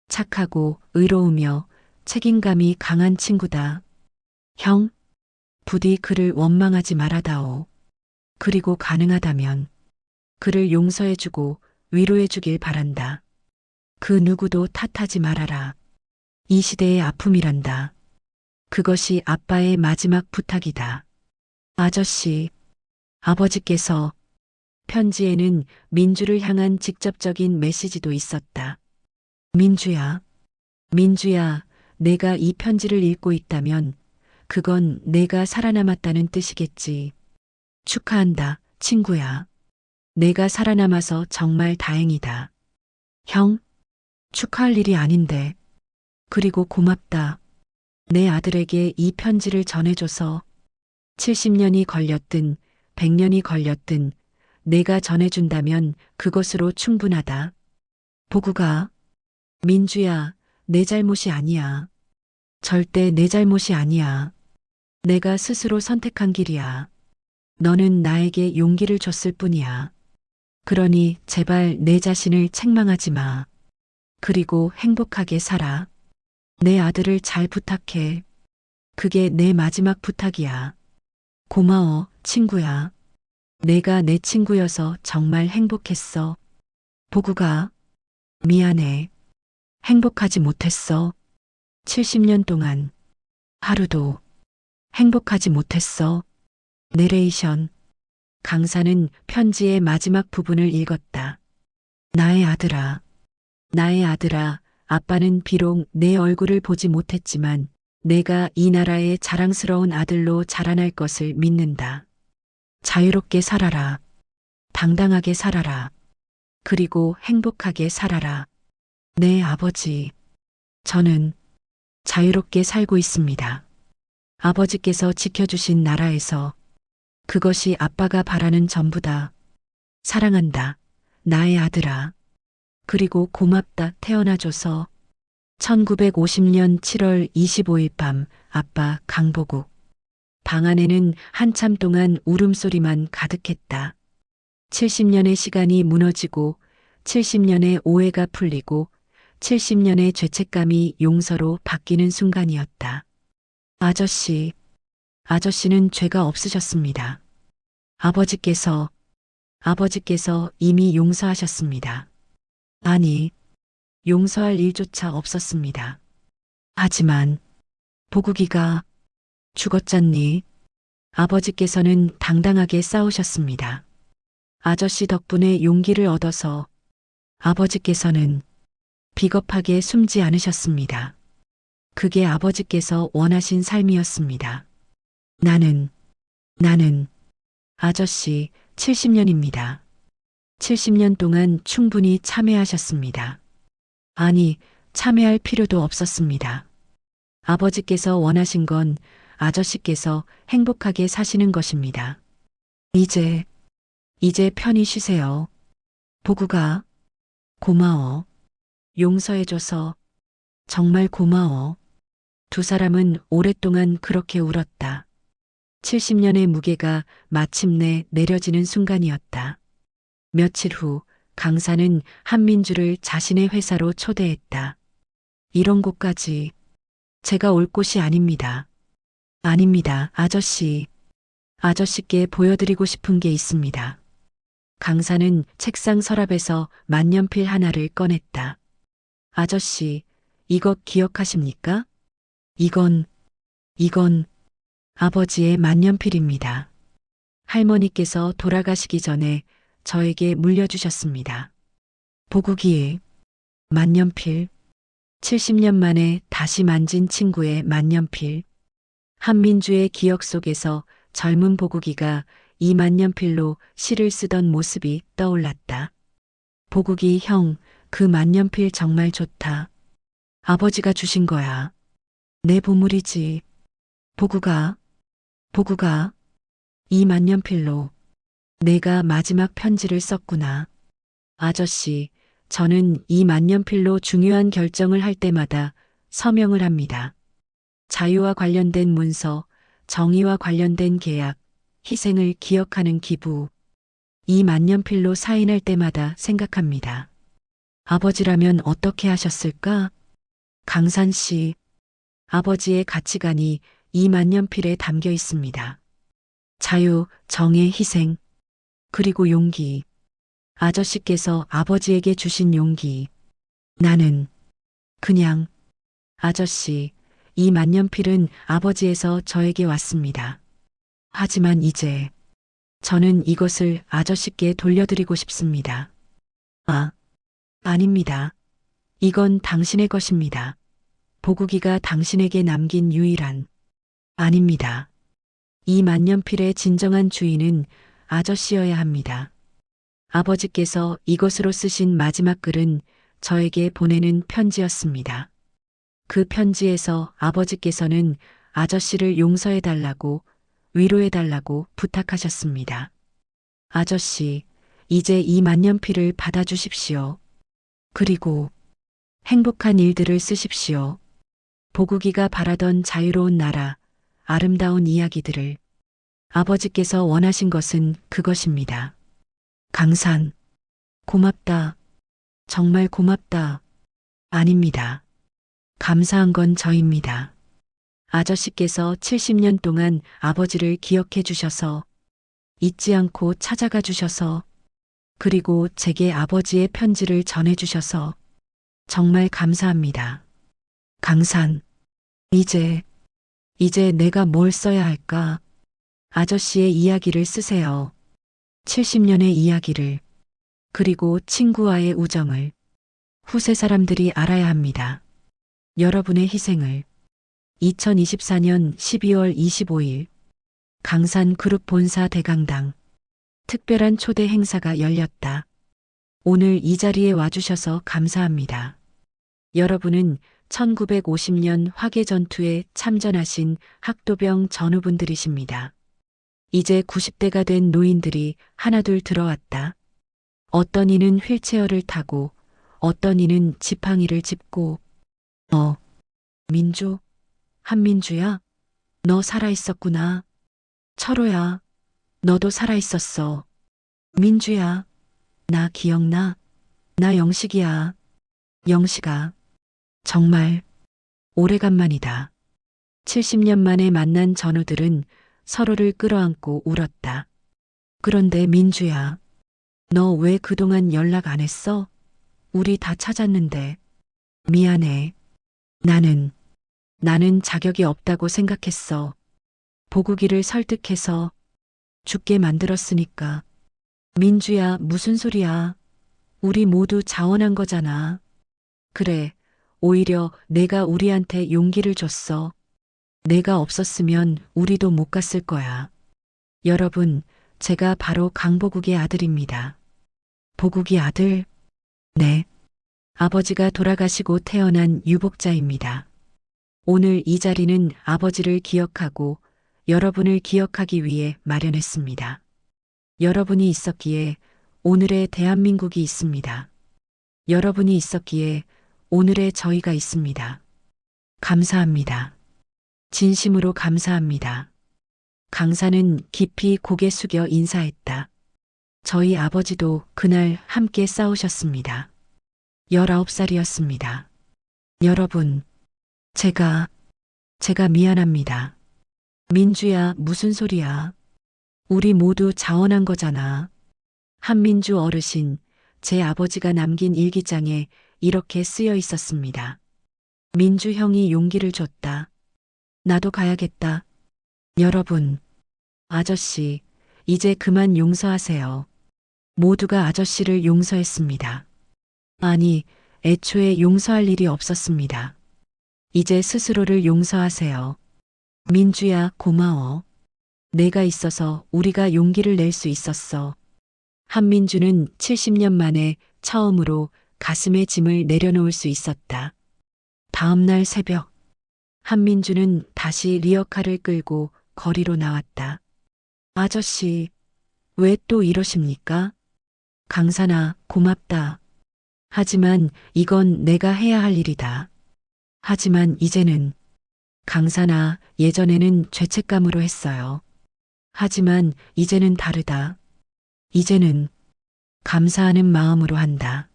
착하고 의로우며 책임감이 강한 친구다. 형, 부디 그를 원망하지 말아다오. 그리고 가능하다면 그를 용서해주고 위로해주길 바란다. 그 누구도 탓하지 말아라. 이 시대의 아픔이란다. 그것이 아빠의 마지막 부탁이다. 아저씨, 아버지께서 편지에는 민주를 향한 직접적인 메시지도 있었다. 민주야, 민주야, 내가 이 편지를 읽고 있다면 그건 내가 살아남았다는 뜻이겠지. 축하한다, 친구야. 내가 살아남아서 정말 다행이다. 형, 축하할 일이 아닌데. 그리고 고맙다. 내 아들에게 이 편지를 전해줘서 70년이 걸렸든 100년이 걸렸든 내가 전해준다면 그것으로 충분하다. 보구가, 민주야, 내 잘못이 아니야. 절대 내 잘못이 아니야. 내가 스스로 선택한 길이야. 너는 나에게 용기를 줬을 뿐이야. 그러니 제발 내 자신을 책망하지 마. 그리고 행복하게 살아. 내 아들을 잘 부탁해. 그게 내 마지막 부탁이야. 고마워, 친구야. 내가 내 친구여서 정말 행복했어. 보구가, 미안해. 행복하지 못했어. 70년 동안 하루도 행복하지 못했어. 내레이션. 강사는 편지의 마지막 부분을 읽었다. 나의 아들아, 나의 아들아, 아빠는 비록 내 얼굴을 보지 못했지만 내가 이 나라의 자랑스러운 아들로 자라날 것을 믿는다. 자유롭게 살아라. 당당하게 살아라. 그리고 행복하게 살아라. 네, 아버지. 저는 자유롭게 살고 있습니다. 아버지께서 지켜주신 나라에서 그것이 아빠가 바라는 전부다. 사랑한다. 나의 아들아. 그리고 고맙다. 태어나줘서. 1950년 7월 25일 밤 아빠 강보국. 방 안에는 한참 동안 울음소리만 가득했다. 70년의 시간이 무너지고 70년의 오해가 풀리고 70년의 죄책감이 용서로 바뀌는 순간이었다. 아저씨, 아저씨는 죄가 없으셨습니다. 아버지께서 이미 용서하셨습니다. 아니, 용서할 일조차 없었습니다. 하지만 보국이가 죽었잖니. 아버지께서는 당당하게 싸우셨습니다. 아저씨 덕분에 용기를 얻어서 아버지께서는 비겁하게 숨지 않으셨습니다. 그게 아버지께서 원하신 삶이었습니다. 나는 아저씨 70년입니다. 70년 동안 충분히 참회하셨습니다. 아니, 참회할 필요도 없었습니다. 아버지께서 원하신 건 아저씨께서 행복하게 사시는 것입니다. 이제 편히 쉬세요. 보구가, 고마워. 용서해줘서 정말 고마워. 두 사람은 오랫동안 그렇게 울었다. 70년의 무게가 마침내 내려지는 순간이었다. 며칠 후 강사는 한민주를 자신의 회사로 초대했다. 이런 곳까지 제가 올 곳이 아닙니다. 아닙니다, 아저씨. 아저씨께 보여드리고 싶은 게 있습니다. 강사는 책상 서랍에서 만년필 하나를 꺼냈다. 아저씨, 이거 기억하십니까? 이건 아버지의 만년필입니다. 할머니께서 돌아가시기 전에 저에게 물려주셨습니다. 보국이의 만년필. 70년 만에 다시 만진 친구의 만년필. 한민주의 기억 속에서 젊은 보국이가 이 만년필로 시를 쓰던 모습이 떠올랐다. 보국이 형, 그 만년필 정말 좋다. 아버지가 주신 거야. 내 보물이지. 보국아, 이 만년필로 내가 마지막 편지를 썼구나. 아저씨, 저는 이 만년필로 중요한 결정을 할 때마다 서명을 합니다. 자유와 관련된 문서, 정의와 관련된 계약, 희생을 기억하는 기부. 이 만년필로 사인할 때마다 생각합니다. 아버지라면 어떻게 하셨을까? 강산 씨, 아버지의 가치관이 이 만년필에 담겨 있습니다. 자유, 정의, 희생, 그리고 용기. 아저씨께서 아버지에게 주신 용기. 나는 그냥 아저씨, 이 만년필은 아버지에서 저에게 왔습니다. 하지만 이제 저는 이것을 아저씨께 돌려드리고 싶습니다. 아, 아닙니다. 이건 당신의 것입니다. 보국이가 당신에게 남긴 유일한. 아닙니다. 이 만년필의 진정한 주인은 아저씨여야 합니다. 아버지께서 이것으로 쓰신 마지막 글은 저에게 보내는 편지였습니다. 그 편지에서 아버지께서는 아저씨를 용서해달라고, 위로해달라고 부탁하셨습니다. 아저씨, 이제 이 만년필을 받아주십시오. 그리고 행복한 일들을 쓰십시오. 보국이가 바라던 자유로운 나라, 아름다운 이야기들을. 아버지께서 원하신 것은 그것입니다. 강산, 고맙다. 정말 고맙다. 아닙니다. 감사한 건 저입니다. 아저씨께서 70년 동안 아버지를 기억해 주셔서, 잊지 않고 찾아가 주셔서, 그리고 제게 아버지의 편지를 전해 주셔서 정말 감사합니다. 강산, 이제 내가 뭘 써야 할까? 아저씨의 이야기를 쓰세요. 70년의 이야기를. 그리고 친구와의 우정을. 후세 사람들이 알아야 합니다. 여러분의 희생을. 2024년 12월 25일 강산그룹 본사 대강당 특별한 초대 행사가 열렸다. 오늘 이 자리에 와주셔서 감사합니다. 여러분은 1950년 화개전투에 참전하신 학도병 전우분들이십니다. 이제 90대가 된 노인들이 하나둘 들어왔다. 어떤 이는 휠체어를 타고 어떤 이는 지팡이를 짚고. 민주? 한민주야? 너 살아있었구나. 철호야, 너도 살아있었어. 민주야, 나 기억나? 나 영식이야. 영식아, 정말 오래간만이다. 70년 만에 만난 전우들은 서로를 끌어안고 울었다. 그런데 민주야, 너 왜 그동안 연락 안 했어? 우리 다 찾았는데. 미안해. 나는 자격이 없다고 생각했어. 보국이를 설득해서 죽게 만들었으니까. 민주야, 무슨 소리야. 우리 모두 자원한 거잖아. 그래, 오히려 내가 우리한테 용기를 줬어. 내가 없었으면 우리도 못 갔을 거야. 여러분, 제가 바로 강보국의 아들입니다. 보국이 아들? 네. 아버지가 돌아가시고 태어난 유복자입니다. 오늘 이 자리는 아버지를 기억하고 여러분을 기억하기 위해 마련했습니다. 여러분이 있었기에 오늘의 대한민국이 있습니다. 여러분이 있었기에 오늘의 저희가 있습니다. 감사합니다. 진심으로 감사합니다. 강사는 깊이 고개 숙여 인사했다. 저희 아버지도 그날 함께 싸우셨습니다. 19살이었습니다. 여러분, 제가 미안합니다. 민주야, 무슨 소리야. 우리 모두 자원한 거잖아. 한민주 어르신, 제 아버지가 남긴 일기장에 이렇게 쓰여 있었습니다. 민주 형이 용기를 줬다. 나도 가야겠다. 여러분, 아저씨, 이제 그만 용서하세요. 모두가 아저씨를 용서했습니다. 아니, 애초에 용서할 일이 없었습니다. 이제 스스로를 용서하세요. 민주야, 고마워. 내가 있어서 우리가 용기를 낼 수 있었어. 한민주는 70년 만에 처음으로 가슴에 짐을 내려놓을 수 있었다. 다음 날 새벽, 한민주는 다시 리어카를 끌고 거리로 나왔다. 아저씨, 왜 또 이러십니까? 강산아, 고맙다. 하지만 이건 내가 해야 할 일이다. 하지만 이제는, 강산아, 예전에는 죄책감으로 했어요. 하지만 이제는 다르다. 이제는 감사하는 마음으로 한다.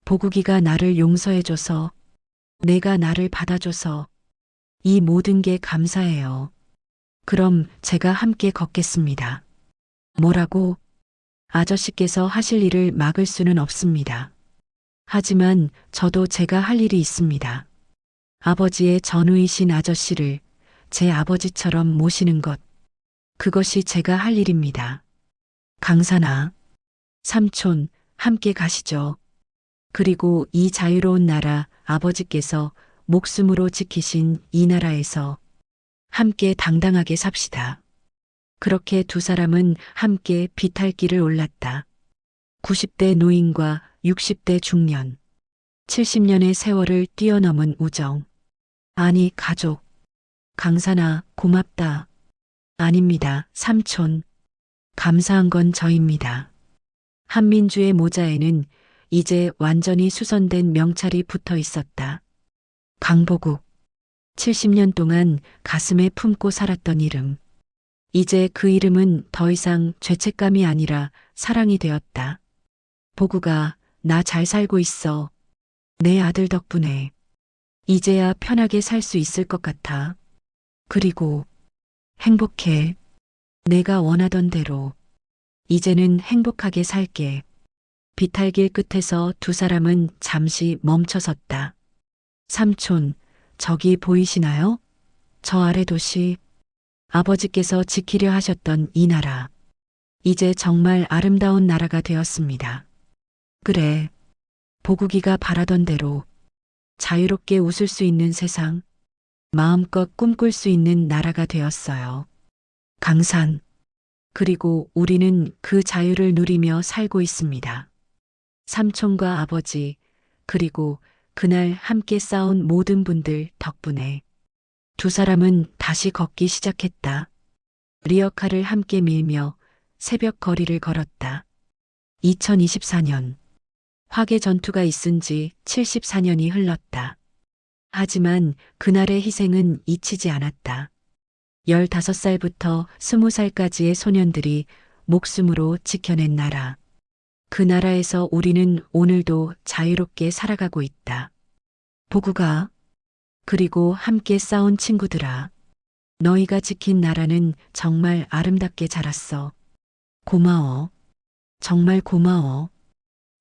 보국이가 나를 용서해줘서, 내가 나를 받아줘서, 이 모든 게 감사해요. 그럼 제가 함께 걷겠습니다. 뭐라고? 아저씨께서 하실 일을 막을 수는 없습니다. 하지만 저도 제가 할 일이 있습니다. 아버지의 전우이신 아저씨를 제 아버지처럼 모시는 것, 그것이 제가 할 일입니다. 강산아, 삼촌, 함께 가시죠. 그리고 이 자유로운 나라 아버지께서 목숨으로 지키신 이 나라에서 함께 당당하게 삽시다. 그렇게 두 사람은 함께 비탈길을 올랐다. 90대 노인과 60대 중년, 70년의 세월을 뛰어넘은 우정. 아니, 가족. 강산아, 고맙다. 아닙니다, 삼촌. 감사한 건 저입니다. 한민주의 모자에는 이제 완전히 수선된 명찰이 붙어 있었다. 강보국. 70년 동안 가슴에 품고 살았던 이름. 이제 그 이름은 더 이상 죄책감이 아니라 사랑이 되었다. 보구가, 나 잘 살고 있어. 내 아들 덕분에. 이제야 편하게 살 수 있을 것 같아. 그리고 행복해. 내가 원하던 대로. 이제는 행복하게 살게. 비탈길 끝에서 두 사람은 잠시 멈춰섰다. 삼촌, 저기 보이시나요? 저 아래 도시. 아버지께서 지키려 하셨던 이 나라. 이제 정말 아름다운 나라가 되었습니다. 그래. 보국이가 바라던 대로 자유롭게 웃을 수 있는 세상, 마음껏 꿈꿀 수 있는 나라가 되었어요. 강산. 그리고 우리는 그 자유를 누리며 살고 있습니다. 삼촌과 아버지, 그리고 그날 함께 싸운 모든 분들 덕분에 두 사람은 다시 걷기 시작했다. 리어카를 함께 밀며 새벽 거리를 걸었다. 2024년. 화계 전투가 있은 지 74년이 흘렀다. 하지만 그날의 희생은 잊히지 않았다. 15살부터 20살까지의 소년들이 목숨으로 지켜낸 나라. 그 나라에서 우리는 오늘도 자유롭게 살아가고 있다. 보구가, 그리고 함께 싸운 친구들아. 너희가 지킨 나라는 정말 아름답게 자랐어. 고마워. 정말 고마워.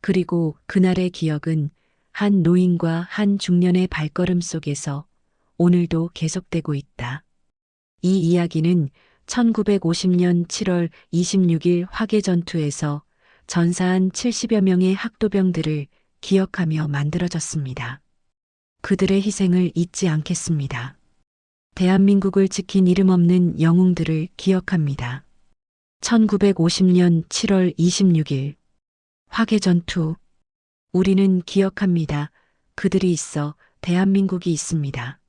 그리고 그날의 기억은 한 노인과 한 중년의 발걸음 속에서 오늘도 계속되고 있다. 이 이야기는 1950년 7월 26일 화계 전투에서 전사한 70여 명의 학도병들을 기억하며 만들어졌습니다. 그들의 희생을 잊지 않겠습니다. 대한민국을 지킨 이름 없는 영웅들을 기억합니다. 1950년 7월 26일 화계 전투. 우리는 기억합니다. 그들이 있어 대한민국이 있습니다.